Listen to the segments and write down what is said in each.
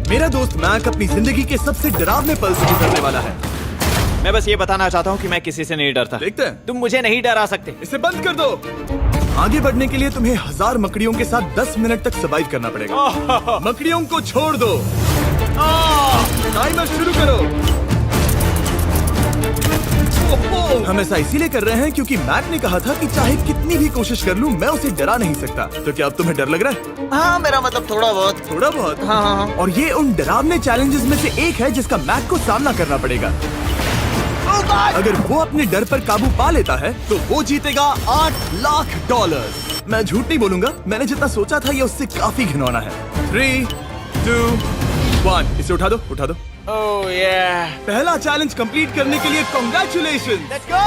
मेरा दोस्त मैक अपनी जिंदगी के सबसे डरावने पल से गुजरने वाला है। मैं बस ये बताना चाहता हूँ कि मैं किसी से नहीं डरता। देखते हैं। तुम मुझे नहीं डरा सकते। इसे बंद कर दो। आगे बढ़ने के लिए तुम्हें 1000 मकड़ियों के साथ 10 मिनट तक सर्वाइव करना पड़ेगा। मकड़ियों को छोड़ दो। टाइमर शुरू करो। हम ऐसा इसीलिए कर रहे हैं क्योंकि मैक ने कहा था कि चाहे कितनी भी कोशिश कर लूं मैं उसे डरा नहीं सकता। तो क्या अब तुम्हें डर लग रहा है? हाँ, मेरा मतलब थोड़ा बहुत। थोड़ा बहुत? हाँ। और ये उन डरावने चैलेंजेस में से एक है जिसका मैक को सामना करना पड़ेगा। अगर वो अपने डर पर काबू पा लेता है तो वो जीतेगा $8 लाख। मैं झूठ नहीं बोलूंगा, मैंने जितना सोचा था ये उससे काफी घिनौना है। 3, 2, 1 इसे उठा दो, उठा दो। ओह yeah. पहला चैलेंज कंप्लीट करने के लिए कांग्रेचुलेशन। Let's go!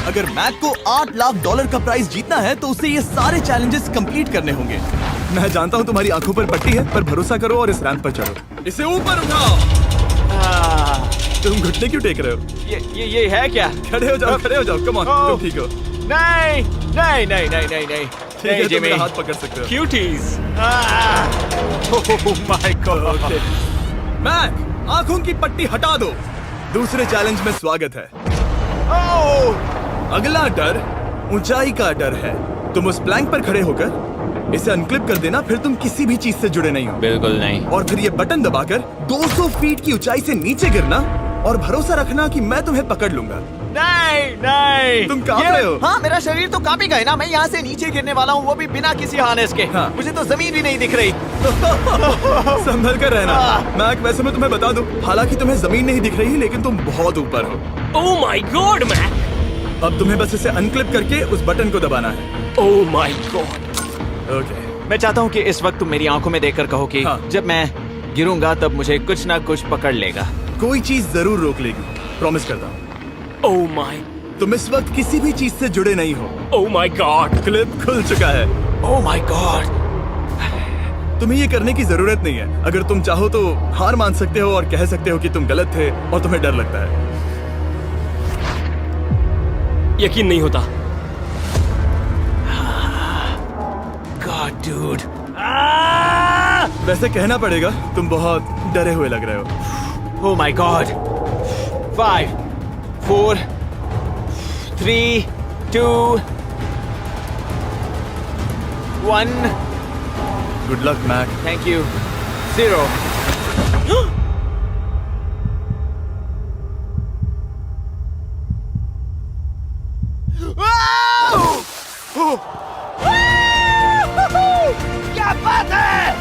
अगर मैक को $8 लाख का प्राइज जीतना है तो उसे ये सारे चैलेंजेस कंप्लीट करने होंगे। मैं जानता हूँ तुम्हारी आंखों पर पट्टी है, पर भरोसा करो और इस रैंप पर चढ़ो। इसे ऊपर उठाओ। तुम घुटने क्यों टेक रहे हो? ये है क्या? खड़े हो जाओ, खड़े हो जाओ। कम ऑन, तुम ठीक हो? नहीं नहीं नहीं नहीं नहीं नहीं। ठीक है, तुम मेरा हाथ पकड़ सकते हो। Cuties. Oh my god. Mac, आंखों की पट्टी हटा दो। दूसरे चैलेंज में स्वागत है। अगला डर ऊंचाई का डर है। तुम उस प्लैंक पर खड़े होकर इसे अनक्लिप कर देना, फिर तुम किसी भी चीज से जुड़े नहीं हो। बिल्कुल नहीं। और फिर ये बटन दबाकर 200 फीट की ऊंचाई से नीचे गिरना और भरोसा रखना कि मैं तुम्हें पकड़ लूंगा। नहीं नहीं। तुम कांप रहे हो? हाँ, मेरा शरीर तो कांपेगा ही ना। मैं यहाँ से नीचे गिरने वाला हूँ, वो भी बिना किसी हार्नेस के। हाँ। मुझे तो जमीन भी नहीं दिख रही। संभल कर रहना। मैक, वैसे मैं तुम्हें बता दूं, हालांकि तुम्हें जमीन नहीं दिख रही लेकिन तुम बहुत ऊपर हो। Oh my god Mac. अब तुम्हें बस इसे अनक्लिप करके उस बटन को दबाना है। ओह माय गॉड। ओके। मैं चाहता हूँ कि इस वक्त तुम मेरी आंखों में देखकर कहो कि हाँ। जब मैं गिरूंगा तब मुझे कुछ ना कुछ पकड़ लेगा। कोई चीज जरूर रोक लेगी, प्रॉमिस करता हूँ। Oh my. तुम इस वक्त किसी भी चीज से जुड़े नहीं हो। Oh my God. क्लिप खुल चुका है। ओह माय गॉड। तुम्हें ये करने की जरूरत नहीं है। अगर तुम चाहो तो हार मान सकते हो और कह सकते हो कि तुम गलत थे और तुम्हें डर लगता है। यकीन नहीं होता। God dude. वैसे कहना पड़ेगा तुम बहुत डरे हुए लग रहे हो। Oh my god. 5, 4, 3, 2, 1। Good luck Mac. Thank you. 0। क्या बात है?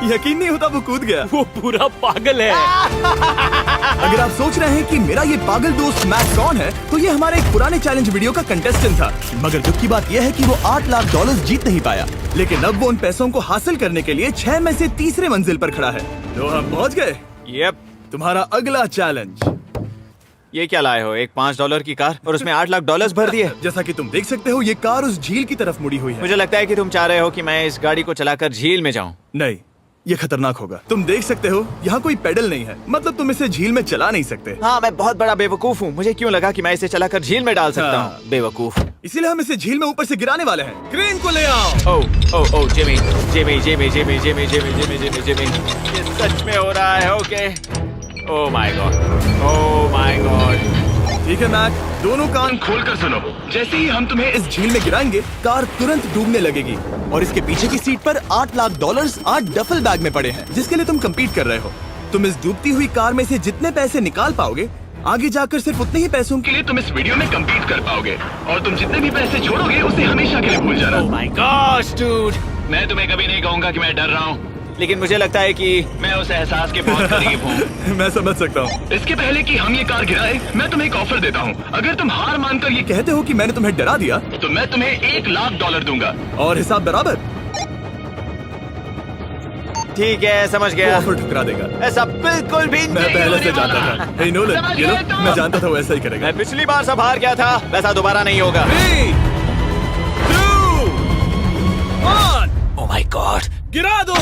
यकीन नहीं होता वो कूद गया। वो पूरा पागल है। अगर आप सोच रहे हैं कि मेरा ये पागल दोस्त मैक कौन है, तो ये हमारे एक पुराने चैलेंज वीडियो का कंटेस्टेंट था। मगर दुख की बात यह है कि वो $8 लाख जीत नहीं पाया। लेकिन अब वो उन पैसों को हासिल करने के लिए 6 में से तीसरे मंजिल पर खड़ा है। तो हम पहुंच गए। यप। तुम्हारा अगला चैलेंज। ये क्या लाए हो? एक $5 की कार और उसमें $8 लाख भर दिए। जैसा कि तुम देख सकते हो, ये कार उस झील की तरफ मुड़ी हुई है। मुझे लगता है कि तुम चाह रहे हो कि मैं इस गाड़ी को चलाकर झील में जाऊं। नहीं, ये खतरनाक होगा। तुम देख सकते हो यहाँ कोई पेडल नहीं है, मतलब तुम इसे झील में चला नहीं सकते। हाँ, मैं बहुत बड़ा बेवकूफ हूँ। मुझे क्यों लगा कि मैं इसे चलाकर झील में डाल सकता हाँ। हूँ? बेवकूफ। इसीलिए हम इसे झील में ऊपर से गिराने वाले हैं। क्रेन को ले आओ। Oh Jimmy Jimmy Jimmy Jimmy Jimmy Jimmy Jimmy Jimmy Jimmy. ये सच में हो रहा है। Okay. Oh my God. Oh my God. ठीक है मैक, दोनों कान खोलकर सुनो। जैसे ही हम तुम्हें इस झील में गिराएंगे, कार तुरंत डूबने लगेगी और इसके पीछे की सीट पर $8 लाख 8 डफल बैग में पड़े हैं, जिसके लिए तुम compete कर रहे हो। तुम इस डूबती हुई कार में से जितने पैसे निकाल पाओगे, आगे जाकर सिर्फ उतने ही पैसों के लिए तुम इस वीडियो में compete कर पाओगे। और तुम जितने भी पैसे छोड़ोगे उसे हमेशा के लिए भूल जाना। ओह माय गॉड डूड। मैं तुम्हें कभी नहीं कहूंगा कि मैं डर रहा हूँ। लेकिन मुझे लगता है कि मैं उस एहसास के बहुत करीब हूँ। मैं समझ सकता हूँ। इसके पहले कि हम ये कार गिराए, मैं तुम्हें एक ऑफर देता हूँ। अगर तुम हार मानकर ये कहते हो कि मैंने तुम्हें डरा दिया, तो मैं तुम्हें $1 लाख दूंगा। और हिसाब बराबर। ठीक है, समझ वो गया। ऑफर ठुकरा देगा। ऐसा बिल्कुल भी मैं नहीं पहले होने से जानता वाला। था। हे नोलन, समझ you know, गए तुम? मैं जानता था वो ऐसा ही करेगा। मैं पिछली बार सब हार गया था, वैसा दोबारा नहीं होगा। 3, 2, 1 ओह माय गॉड। गिरा दो।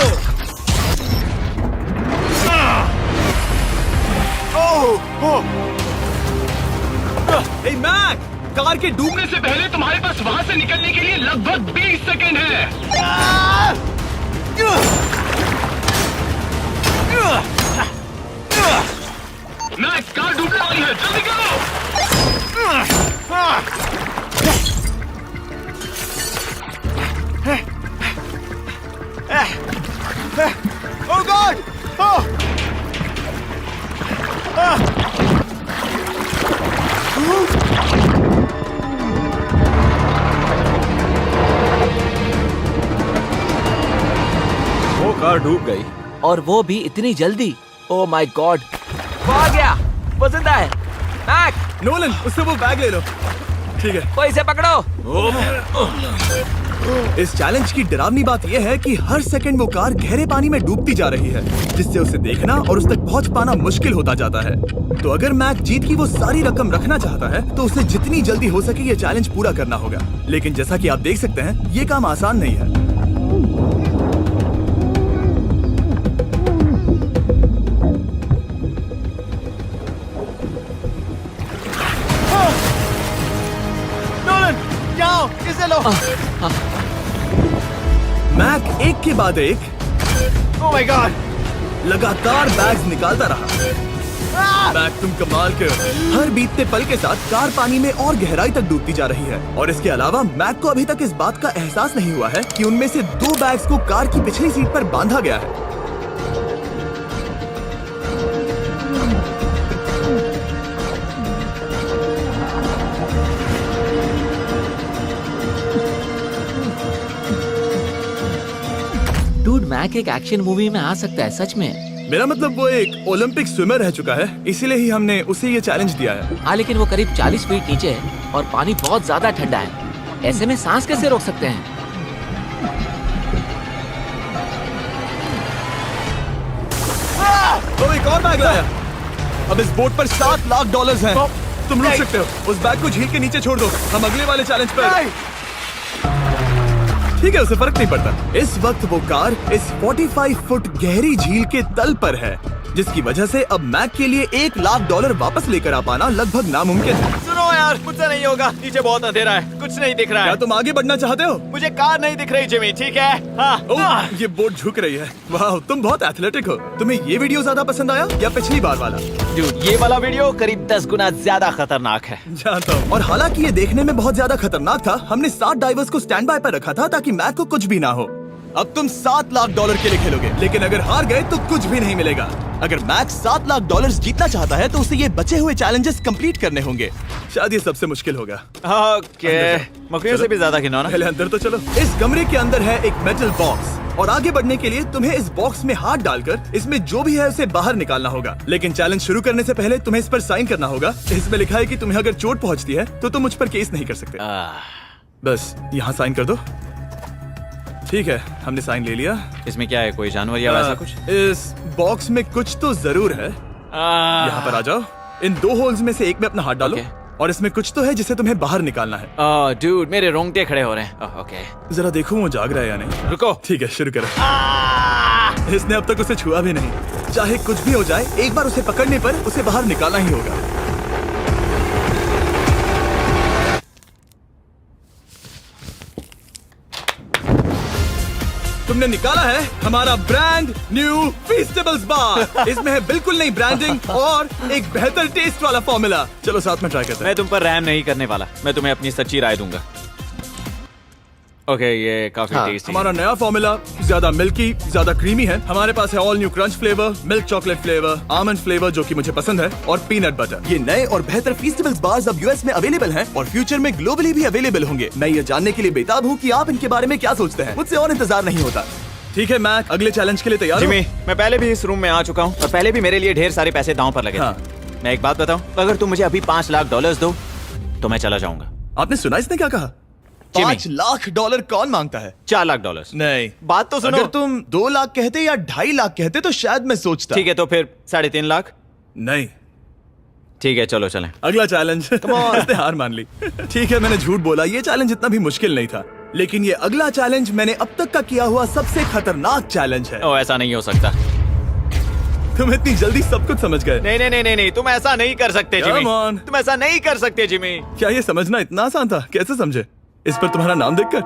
हे मैक, कार के डूबने डूबने से पहले तुम्हारे पास वहाँ से निकलने के लिए लगभग 20 सेकंड है। डूब गई। और वो भी इतनी जल्दी। ओ माय गॉड, वो आ गया, वो जिंदा है। मैक, नोलन, उससे वो बैग ले लो। ठीक है। कोई इसे पकड़ो। इस चैलेंज की डरावनी बात यह है कि हर सेकंड वो कार गहरे पानी में डूबती जा रही है, जिससे उसे देखना और उस तक पहुंच पाना मुश्किल होता जाता है। तो अगर मैक जीत की वो सारी रकम रखना चाहता है तो उसे जितनी जल्दी हो सके ये चैलेंज पूरा करना होगा। लेकिन जैसा कि आप देख सकते हैं, ये काम आसान नहीं है। इसे लो। मैक एक के बाद एक ओह माय गॉड, लगातार बैग्स निकालता रहा। मैक, तुम कमाल के हो। हर बीतते पल के साथ कार पानी में और गहराई तक डूबती जा रही है। और इसके अलावा मैक को अभी तक इस बात का एहसास नहीं हुआ है कि उनमें से 2 बैग्स को कार की पिछली सीट पर बांधा गया है। डूड, मैक एक एक्शन मूवी में आ सकता है सच में। मेरा मतलब वो एक ओलंपिक स्विमर रह चुका है, इसीलिए ही हमने उसे ये चैलेंज दिया है। हाँ, लेकिन वो करीब 40 फीट नीचे है और पानी बहुत ज्यादा ठंडा है। ऐसे में सांस कैसे रोक सकते हैं? तो एक और बैग लाया। अब इस बोट पर $7 लाख हैं। तुम रुक सकते हो। उस बैग को झील के नीचे छोड़ दो। हम अगले वाले चैलेंज पर। ठीक है, उसे फर्क नहीं पड़ता। इस वक्त वो कार इस 45 फुट गहरी झील के तल पर है, जिसकी वजह से अब मैक के लिए $1 लाख वापस लेकर आ पाना लगभग नामुमकिन है। सुनो यार, मुझसे नहीं होगा। नीचे बहुत अंधेरा है, कुछ नहीं दिख रहा क्या है। तुम आगे बढ़ना चाहते हो? मुझे कार नहीं दिख रही जिमी, ठीक है? हाँ। ओह, ये बोट झुक रही है। वाह, तुम बहुत एथलेटिक हो। तुम्हें ये वीडियो ज्यादा पसंद आया या पिछली बार वाला? Dude, ये वाला वीडियो करीब 10 गुना ज्यादा खतरनाक है। जानता हूँ। और हालांकि ये देखने में बहुत ज्यादा खतरनाक था, हमने 7 डाइवर्स को स्टैंड बाय पर रखा था ताकि मैक को कुछ भी ना हो। अब तुम $7 लाख के लिए खेलोगे, लेकिन अगर हार गए तो कुछ भी नहीं मिलेगा। अगर मैक $7 लाख जीतना चाहता है तो उसे ये बचे हुए चैलेंजेस कंप्लीट करने होंगे। शायद ये सबसे मुश्किल होगा। ओके, मकड़ियों से भी ज्यादा खिलौना। पहले अंदर तो चलो। इस कमरे के अंदर है एक मेटल बॉक्स और आगे बढ़ने के लिए तुम्हें इस बॉक्स में हाथ डालकर इसमें जो भी है उसे बाहर निकालना होगा। लेकिन चैलेंज शुरू करने से पहले तुम्हें इस पर साइन करना होगा। इसमें लिखा है कि तुम्हें अगर चोट पहुंचती है तो तुम मुझ पर केस नहीं कर सकते। बस यहाँ साइन कर दो। ठीक है, हमने साइन ले लिया। इसमें क्या है, कोई जानवर या वैसा कुछ? इस बॉक्स में कुछ तो जरूर है। यहाँ पर आ जाओ। इन 2 होल्स में से एक में अपना हाथ डालो। और इसमें कुछ तो है जिसे तुम्हें बाहर निकालना है। डूड, मेरे रोंगटे खड़े हो रहे हैं। ओके, जरा देखो वो जाग रहा है या नहीं। रुको। ठीक है, शुरू करो। इसने अब तक उसे छुआ भी नहीं। चाहे कुछ भी हो जाए, एक बार उसे पकड़ने पर उसे बाहर निकालना ही होगा। तुमने निकाला है हमारा ब्रांड न्यू फीस्टेबल्स बार। इसमें है बिल्कुल नई ब्रांडिंग और एक बेहतर टेस्ट वाला फॉर्मूला। चलो साथ में ट्राई करते हैं। मैं तुम पर रहम नहीं करने वाला। मैं तुम्हें अपनी सच्ची राय दूंगा। ओके, ये काफी टेस्टी। हमारा नया फॉर्मूला ज्यादा मिल्की, ज्यादा क्रीमी है। हमारे पास है all new crunch flavour, milk chocolate flavour, almond flavour जो कि मुझे पसंद है, और पीनट बटर। ये नए और बेहतर फीस्टेबल्स बार्स अब यूएस में अवेलेबल हैं और फ्यूचर में ग्लोबली भी अवेलेबल होंगे। मैं ये जानने के लिए बेताब हूँ कि आप इनके बारे में क्या सोचते हैं। मुझसे और इंतजार नहीं होता। ठीक है मैक, अगले चैलेंज के लिए तैयार हो? जिमी, मैं पहले भी इस रूम में आ चुका हूँ और पहले भी मेरे लिए ढेर सारे पैसे दांव पर लगे थे। मैं एक बात बताऊं, अगर तुम मुझे अभी $5 लाख दो तो मैं चला जाऊंगा। आपने सुना इसने क्या कहा? $5 लाख कौन मांगता है? $4 लाख। नहीं, बात तो सुनो। अगर तुम 2 लाख कहते या 2.5 लाख कहते तो शायद मैं सोचता। ठीक है, तो फिर 3.5 लाख। नहीं, ठीक है, चलो चलें। अगला चैलेंज। इसने हार मान ली। ठीक है, मैंने झूठ बोला। ये चैलेंज इतना भी मुश्किल नहीं था, लेकिन ये अगला चैलेंज मैंने अब तक का किया हुआ सबसे खतरनाक चैलेंज है। ओ, ऐसा नहीं हो सकता। तुम इतनी जल्दी सब कुछ समझ गए। नहीं नहीं नहीं नहीं, तुम ऐसा नहीं कर सकते जिमी। Come on. तुम ऐसा नहीं कर सकते जिमी। क्या ये समझना इतना आसान था? कैसे समझे? इस पर तुम्हारा नाम देखकर?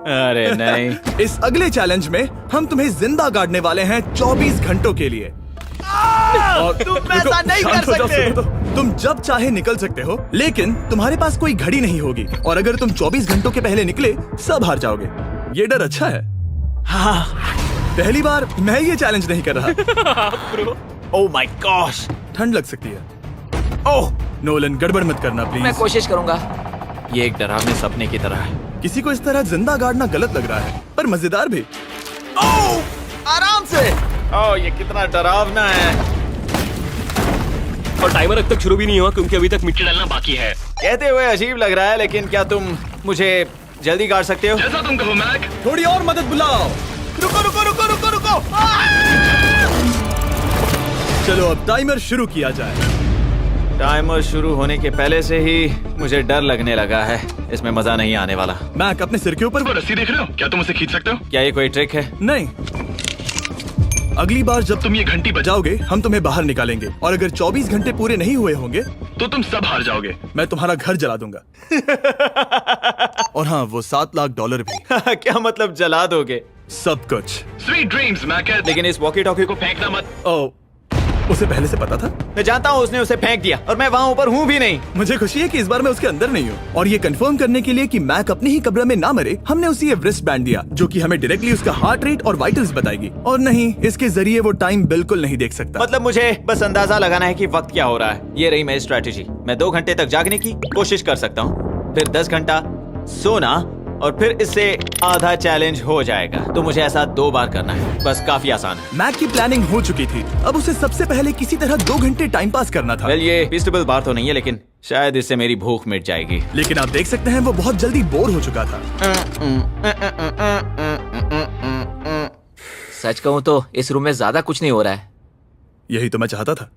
अरे नहीं। इस अगले चैलेंज में हम तुम्हें जिंदा गाड़ने वाले हैं 24 घंटों के लिए। और तुम रुको, ऐसा नहीं शांत कर हो जाओ, सकते। सुनो तो। तुम जब चाहे निकल सकते हो, लेकिन तुम्हारे पास कोई घड़ी नहीं होगी, और अगर तुम 24 घंटों के पहले निकले सब हार जाओगे। ये डर अच्छा है। हाँ। पहली बार मैं ये चैलेंज नहीं कर रहा। ओह माय गॉश, ठंड लग सकती है। ओह नोलन, गड़बड़ मत करना मैं प्लीज। कोशिश करूंगा। ये एक डरावने सपने की तरह है। किसी को इस तरह जिंदा गाड़ना गलत लग रहा है, पर मजेदार भी। आराम ओह ये कितना डरावना है। और टाइमर अब तक शुरू भी नहीं हुआ क्योंकि अभी तक मिट्टी डालना बाकी है। कहते हुए अजीब लग रहा है, लेकिन क्या तुम मुझे जल्दी काट सकते हो? जैसा तुम कहो मैक। थोड़ी और मदद बुलाओ। रुको रुको रुको रुको रुको। चलो अब टाइमर शुरू किया जाए। टाइमर शुरू होने के पहले से ही मुझे डर लगने लगा है। इसमें मजा नहीं आने वाला। मैक अपने सिर के ऊपर वो रस्सी देख रहे हो? क्या तुम उसे खींच सकते हो? क्या ये कोई ट्रिक है? नहीं। अगली बार जब तुम ये घंटी बजाओगे हम तुम्हें बाहर निकालेंगे और अगर 24 घंटे पूरे नहीं हुए होंगे तो तुम सब हार जाओगे। मैं तुम्हारा घर जला दूंगा। और हाँ वो $7 लाख भी। क्या मतलब जला दोगे? सब कुछ। Sweet dreams Mac. लेकिन इस वॉकी टॉकी को फेंकना मत। ओ, उसे पहले से पता था? मैं जानता हूँ उसने उसे फेंक दिया और मैं वहाँ ऊपर हूँ भी नहीं। मुझे खुशी है कि इस बार मैं उसके अंदर नहीं हूँ। और ये कंफर्म करने के लिए कि मैक अपनी ही कब्र में ना मरे, हमने उसे ये रिस्ट बैंड दिया जो कि हमें डायरेक्टली उसका हार्ट रेट और वाइटल्स बताएगी। और नहीं, इसके जरिए वो टाइम बिल्कुल नहीं देख सकता। मतलब मुझे बस अंदाजा लगाना है कि वक्त क्या हो रहा है। ये रही मेरी स्ट्रेटेजी। मैं 2 घंटे तक जागने की कोशिश कर सकता हूँ, फिर 10 घंटा सोना और फिर इससे आधा चैलेंज हो जाएगा। तो मुझे ऐसा 2 बार करना है, बस काफी आसान है। मैक की प्लानिंग हो चुकी थी, अब उसे सबसे पहले किसी तरह 2 घंटे टाइम पास करना था। वेल ये फीस्टेबल बार तो नहीं है, लेकिन शायद इससे मेरी भूख मिट जाएगी। लेकिन आप देख सकते हैं वो बहुत जल्दी बोर हो चुका था। सच कहूँ तो इस रूम में ज्यादा कुछ नहीं हो रहा है। यही तो मैं चाहता था।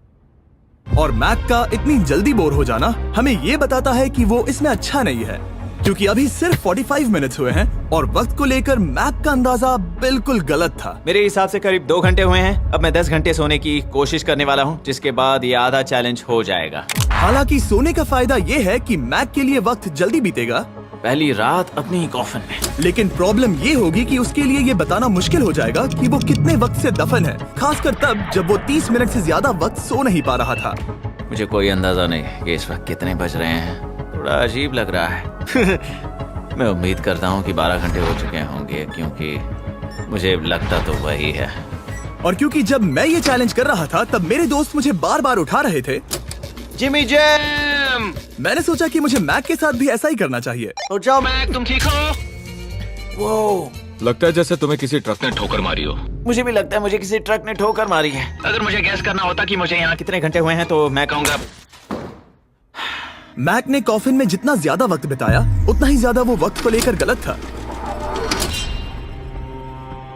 और मैक का इतनी जल्दी बोर हो जाना हमें ये बताता है कि वो इसमें अच्छा नहीं है, क्योंकि अभी सिर्फ 45 मिनट्स हुए हैं और वक्त को लेकर मैक का अंदाजा बिल्कुल गलत था। मेरे हिसाब से करीब 2 घंटे हुए हैं। अब मैं 10 घंटे सोने की कोशिश करने वाला हूँ, जिसके बाद ये आधा चैलेंज हो जाएगा। हालांकि सोने का फायदा ये है कि मैक के लिए वक्त जल्दी बीतेगा। पहली रात अपनी कॉफिन में। लेकिन प्रॉब्लम ये होगी कि उसके लिए ये बताना मुश्किल हो जाएगा कि वो कितने वक्त से दफन है, खासकर तब जब वो 30 मिनट से ज्यादा वक्त सो नहीं पा रहा था। मुझे कोई अंदाजा नहीं कि इस वक्त कितने बज रहे हैं। थोड़ा अजीब लग रहा है। मैं उम्मीद करता हूँ कि 12 घंटे हो चुके होंगे, क्योंकि मुझे लगता तो वही है। और क्योंकि जब मैं ये चैलेंज कर रहा था तब मेरे दोस्त मुझे बार बार उठा रहे थे। Jimmy jam! मैंने सोचा कि मुझे मैक के साथ भी ऐसा ही करना चाहिए। उठ जाओ मैक तुम ठीक हो? वो लगता है जैसे तुम्हें किसी ट्रक ने ठोकर मारी हो। मुझे भी लगता है मुझे किसी ट्रक ने ठोकर मारी है। अगर मुझे गैस करना होता कि मुझे यहाँ कितने घंटे हुए हैं तो मैं कहूँगा मैक ने कॉफिन में जितना ज्यादा वक्त बिताया उतना ही ज्यादा वो वक्त को लेकर गलत था।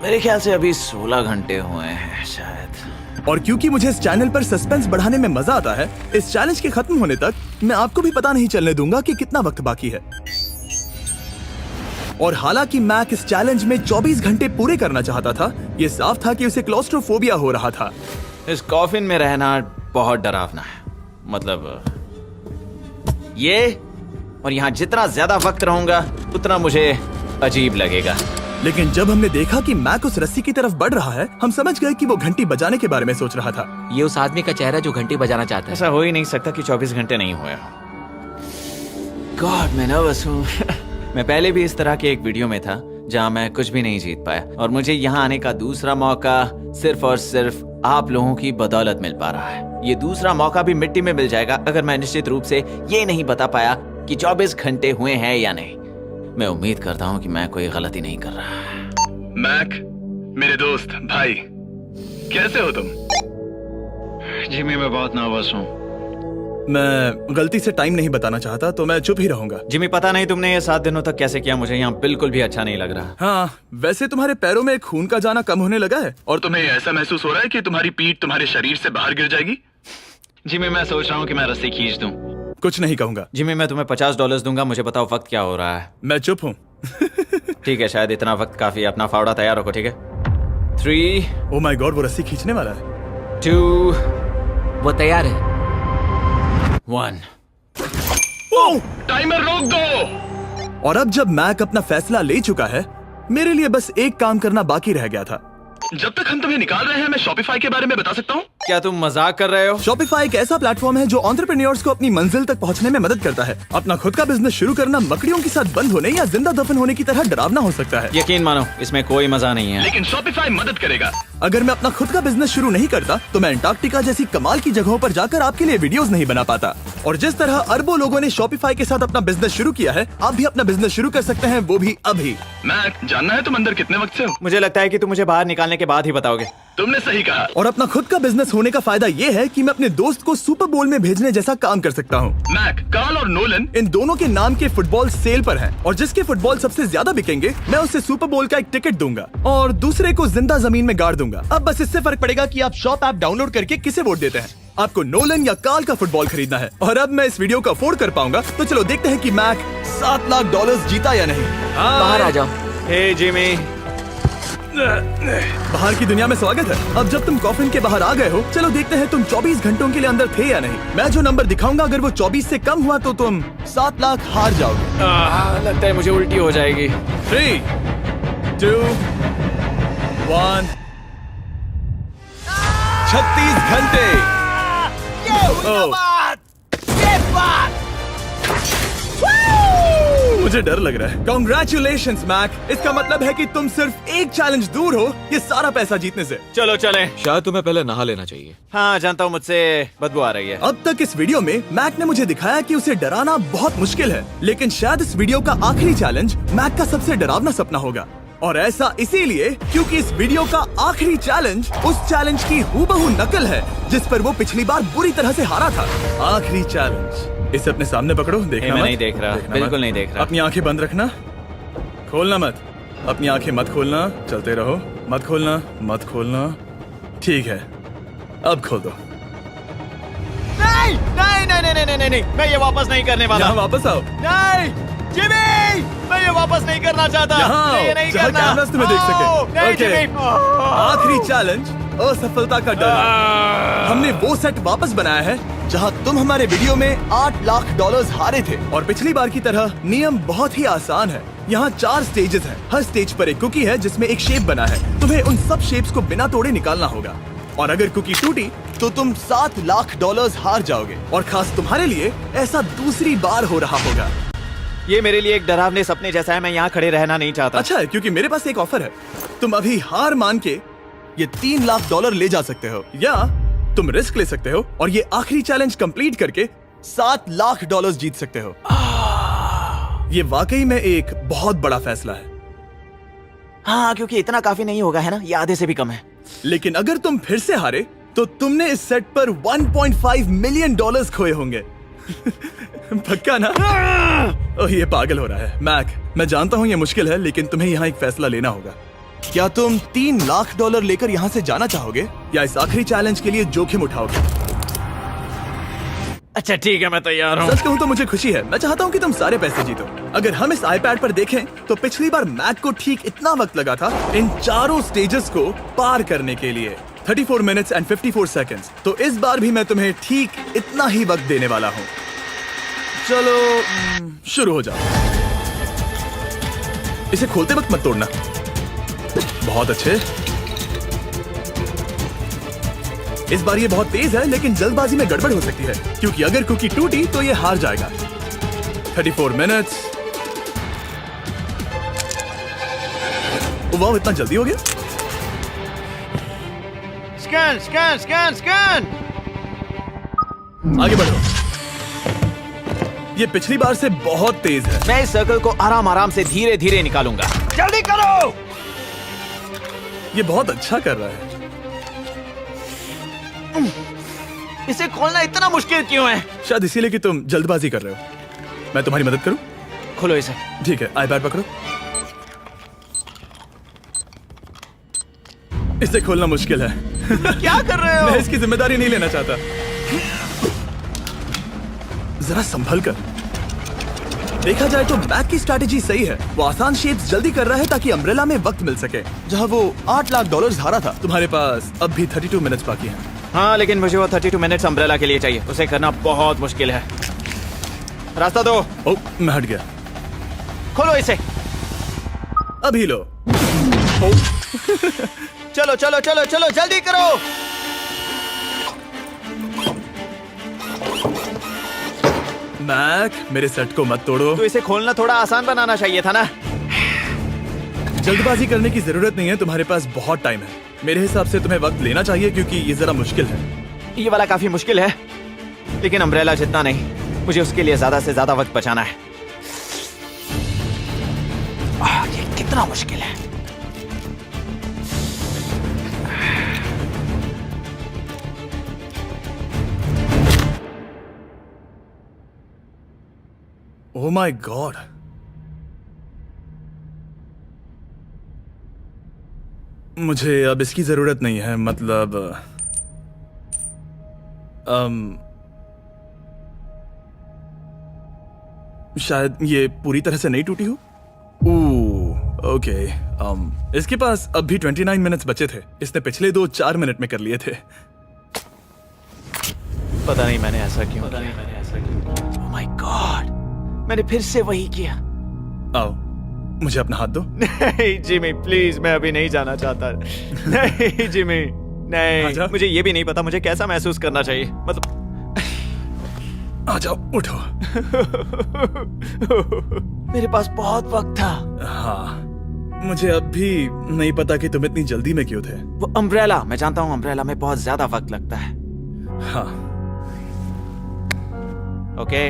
मेरे ख्याल से अभी 16 घंटे हुए हैं शायद। और क्योंकि मुझे इस चैनल पर सस्पेंस बढ़ाने में मजा आता है, इस चैलेंज के खत्म होने तक मैं आपको भी पता नहीं चलने दूंगा कि कितना वक्त बाकी है। और हालांकि मैक इस चैलेंज में 24 घंटे पूरे करना चाहता था, ये साफ था कि उसे क्लॉस्ट्रोफोबिया हो रहा था। इस कॉफिन में रहना बहुत डरावना है। मतलब ये, और यहाँ जितना ज्यादा वक्त रहूंगा उतना मुझे अजीब लगेगा। लेकिन जब हमने देखा कि मैक उस रस्सी की तरफ बढ़ रहा है, हम समझ गए कि वो घंटी बजाने के बारे में सोच रहा था। ये उस आदमी का चेहरा जो घंटी बजाना चाहता है। ऐसा हो ही नहीं सकता कि 24 घंटे नहीं हुए। गॉड मैं नर्वस हूँ। मैं पहले भी इस तरह के एक वीडियो में था जहाँ मैं कुछ भी नहीं जीत पाया, और मुझे यहाँ आने का दूसरा मौका सिर्फ और सिर्फ आप लोगों की बदौलत मिल पा रहा है। ये दूसरा मौका भी मिट्टी में मिल जाएगा अगर मैं निश्चित रूप से ये नहीं बता पाया कि 24 घंटे हुए हैं या नहीं। मैं उम्मीद करता हूँ कि मैं कोई गलती नहीं कर रहा। मैक मेरे दोस्त भाई, कैसे हो तुम? जिमी मैं बहुत नर्वस हूँ। मैं गलती से टाइम नहीं बताना चाहता तो मैं चुप ही रहूंगा। जिमी पता नहीं तुमने ये 7 दिनों तक कैसे किया, मुझे यहाँ बिल्कुल भी अच्छा नहीं लग रहा। हाँ, वैसे तुम्हारे पैरों में खून का जाना कम होने लगा है। और तुम्हें ऐसा महसूस हो रहा है कि तुम्हारी पीठ तुम्हारे शरीर से बाहर गिर जाएगी? जिमी मैं सोच रहा हूँ कि मैं रस्सी खींच दूं। कुछ नहीं कहूंगा। जिमी मैं तुम्हें $50 दूंगा, मुझे बताओ वक्त क्या हो रहा है। मैं चुप हूँ। ठीक है, शायद इतना वक्त काफी है। अपना फावड़ा तैयार रखो, ठीक है? 3 ओह माय गॉड, वो रस्सी खींचने वाला है। 2 वो तैयार है। 1 टाइमर रोक दो। और अब जब मैक अपना फैसला ले चुका है, मेरे लिए बस एक काम करना बाकी रह गया था। जब तक हम तुम्हें निकाल रहे हैं, मैं शॉपिफाई के बारे में बता सकता हूँ। क्या तुम मजाक कर रहे हो? शॉपिफाई एक ऐसा प्लेटफॉर्म है जो एंटरप्रेन्योर्स को अपनी मंजिल तक पहुंचने में मदद करता है। अपना खुद का बिजनेस शुरू करना मकड़ियों के साथ बंद होने या जिंदा दफन होने की तरह डरावना हो सकता है। यकीन मानो इसमें कोई मजा नहीं है। लेकिन शॉपिफाई मदद करेगा। अगर मैं अपना खुद का बिजनेस शुरू नहीं करता तो मैं अंटार्कटिका जैसी कमाल की जगहों पर जाकर आपके लिए वीडियोस नहीं बना पाता। और जिस तरह अरबों लोगों ने शॉपिफाई के साथ अपना बिजनेस शुरू किया है, आप भी अपना बिजनेस शुरू कर सकते हैं, वो भी अभी। मैक जानना है तुम अंदर कितने वक्त से हो? मुझे लगता है कि तुम मुझे बाहर निकालने के बाद ही बताओगे। तुमने सही कहा। और अपना खुद का बिजनेस होने का फायदा ये है कि मैं अपने दोस्त को सुपर बोल में भेजने जैसा काम कर सकता हूँ। मैक, कार्ल और नोलन इन दोनों के नाम के फुटबॉल सेल पर हैं और जिसके फुटबॉल सबसे ज्यादा बिकेंगे मैं उसे सुपर बोल का एक टिकट दूंगा और दूसरे को जिंदा जमीन में गाड़ दूंगा। अब बस इससे फर्क पड़ेगा कि आप शॉप ऐप डाउनलोड करके किसे वोट देते हैं। आपको नोलन या कार्ल का फुटबॉल खरीदना है और अब मैं इस वीडियो को अफोर्ड कर पाऊंगा, तो चलो देखते हैं कि मैक $7 लाख जीता या नहीं। बाहर आ जाओ। हे जिमी, बाहर की दुनिया में स्वागत है। अब जब तुम कॉफिन के बाहर आ गए हो, चलो देखते हैं तुम 24 घंटों के लिए अंदर थे या नहीं। मैं जो नंबर दिखाऊंगा अगर वो 24 से कम हुआ तो तुम 7 लाख हार जाओगे। लगता है मुझे उल्टी हो जाएगी। 3, 2, 1। 36 घंटे। मुझे डर लग रहा है। Congratulations, Mac. इसका मतलब है कि तुम सिर्फ एक चैलेंज दूर हो ये सारा पैसा जीतने से। चलो चलें। शायद तुम्हें पहले नहा लेना चाहिए। हाँ जानता हूँ, मुझसे बदबू आ रही है। अब तक इस वीडियो में मैक ने मुझे दिखाया कि उसे डराना बहुत मुश्किल है, लेकिन शायद इस वीडियो का आखिरी चैलेंज मैक का सबसे डरावना सपना होगा। और ऐसा इसीलिए क्योंकि इस वीडियो का आखिरी चैलेंज उस चैलेंज की हूबहू नकल है जिस पर वो पिछली बार बुरी तरह से हारा था। आखिरी चैलेंज। इसे अपने सामने पकड़ो, देखना मैं मत। नहीं देख रहा, देखना बिल्कुल मत। नहीं देख रहा। अपनी आंखें बंद रखना, खोलना मत। अपनी आंखें मत खोलना, चलते रहो। मत खोलना, मत खोलना। ठीक है, अब खोल दो। नहीं नहीं नहीं नहीं नहीं नहीं नहीं, मैं ये वापस नहीं करने वाला। यहाँ वापस आओ। नहीं जिमी, मैं ये वापस नहीं करना चाहता। यहाँ मैं ये आओ, नहीं जहाँ करना। कैमरास तुम्हें देख सके। नहीं ओके। जिमी। आखिरी चैलेंज असफलता का डर। हमने वो सेट वापस बनाया है जहां तुम हमारे वीडियो में $8 लाख हारे थे और पिछली बार की तरह नियम बहुत ही आसान है। यहाँ 4 स्टेजेस हैं। हर स्टेज पर एक कुकी है जिसमें एक शेप बना है। तुम्हें उन सब शेप्स को बिना तोड़े निकालना होगा और अगर कुकी टूटी तो तुम $7 लाख हार जाओगे। और खास तुम्हारे लिए ऐसा दूसरी बार हो रहा होगा। ये मेरे लिए एक डरावने सपने जैसा है। मैं यहाँ खड़े रहना नहीं चाहता। अच्छा है क्योंकि मेरे पास एक ऑफर है। तुम अभी हार मान के ये $3 लाख ले जा सकते हो या तुम रिस्क ले सकते हो और ये आखिरी चैलेंज कंप्लीट करके $7 लाख जीत सकते हो। ये वाकई में एक बहुत बड़ा फैसला है। हाँ, क्योंकि इतना काफी नहीं होगा, है ना? ये आधे से भी कम है। लेकिन अगर तुम फिर से हारे तो तुमने इस सेट पर $1.5 मिलियन खोए होंगे। पक्का ना? ओह, ये पागल हो रहा है। मैक, मैं जानता हूँ ये मुश्किल है, लेकिन तुम्हें यहाँ एक फैसला लेना होगा। क्या तुम $3 लाख लेकर यहाँ से जाना चाहोगे या इस आखिरी चैलेंज के लिए जोखिम उठाओगे? अच्छा ठीक है, मैं तैयार हूँ। सच कहूँ तो मुझे खुशी है। मैं चाहता हूँ कि तुम सारे पैसे जीतो। अगर हम इस iPad पर देखें तो पिछली बार मैक को ठीक इतना वक्त लगा था इन चारों स्टेजेस को पार करने के लिए, 34 मिनट्स एंड 54 सेकंड्स। तो इस बार भी मैं तुम्हें ठीक इतना ही वक्त देने वाला हूँ। चलो शुरू हो जाओ। इसे खोलते वक्त मत तोड़ना। बहुत अच्छे। इस बार ये बहुत तेज है, लेकिन जल्दबाजी में गड़बड़ हो सकती है क्योंकि अगर कुकी टूटी तो ये हार जाएगा। 34 मिनट्स। वाह, इतना जल्दी हो गया। Scan scan scan scan. आगे बढ़ो। ये पिछली बार से बहुत तेज है। मैं इस सर्कल को आराम आराम से धीरे धीरे निकालूंगा। जल्दी करो। ये बहुत अच्छा कर रहा है। इसे खोलना इतना मुश्किल क्यों है? शायद इसीलिए कि तुम जल्दबाजी कर रहे हो। मैं तुम्हारी मदद करूं? खोलो इसे। ठीक है, iPad पकड़ो। इसे खोलना मुश्किल है। क्या कर रहे हो? मैं इसकी जिम्मेदारी नहीं लेना चाहता। जरा संभल कर। देखा जाए तो मैक की स्ट्रैटेजी सही है। वो आसान शेप्स जल्दी कर रहा है ताकि अम्ब्रेला में वक्त मिल सके। जहां वो $8 लाख हारा था, तुम्हारे पास अब भी 32 मिनट्स बाकी हैं। हाँ, लेकिन मुझे वो 32 मिनट्स अम्ब्रेला के लिए चाहिए। उसे करना बहुत मुश्किल है। रास्ता दो। ओह, मैं हट गया। खोलो इसे। अभी लो। चलो चलो चलो चलो, जल्दी करो। मैक, मेरे सेट को मत तोड़ो। तो इसे खोलना थोड़ा आसान बनाना चाहिए था ना। जल्दबाजी करने की जरूरत नहीं है, तुम्हारे पास बहुत टाइम है। मेरे हिसाब से तुम्हें वक्त लेना चाहिए क्योंकि ये जरा मुश्किल है। ये वाला काफी मुश्किल है, लेकिन अम्ब्रेला जितना नहीं। मुझे उसके लिए ज्यादा से ज्यादा वक्त बचाना है। ये कितना मुश्किल है। ओह माय गॉड। मुझे अब इसकी जरूरत नहीं है, मतलब शायद ये पूरी तरह से नहीं टूटी हो। ओके। इसके पास अब भी 29 मिनट्स बचे थे। इसने पिछले 4 मिनट में कर लिए थे। पता नहीं मैंने ऐसा क्यों ओह माय गॉड, मैंने फिर से वही किया। आओ, मुझे अपना हाथ दो। नहीं जिमी प्लीज, मैं अभी नहीं जाना चाहता। नहीं जिमी, नहीं, आजा। मुझे ये भी नहीं पता मुझे कैसा महसूस करना चाहिए, मतलब आ जाओ, उठो। मेरे पास बहुत वक्त था। हाँ, मुझे अब भी नहीं पता कि तुम इतनी जल्दी में क्यों थे। वो अम्ब्रेला, मैं जानता हूँ अम्ब्रेला में बहुत ज्यादा वक्त लगता है। हाँ, ओके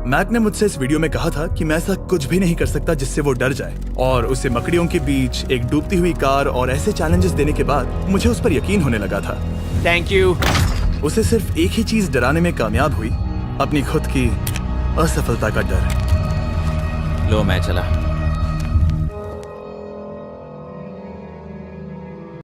मैक ने मुझसे इस वीडियो में कहा था कि मैं ऐसा कुछ भी नहीं कर सकता जिससे वो डर जाए, और उसे मकड़ियों के बीच एक डूबती हुई कार और ऐसे चैलेंजेस देने के बाद मुझे उस पर यकीन होने लगा था। Thank you. उसे सिर्फ एक ही चीज डराने में कामयाब हुई, अपनी खुद की असफलता का डर। लो मैं चला।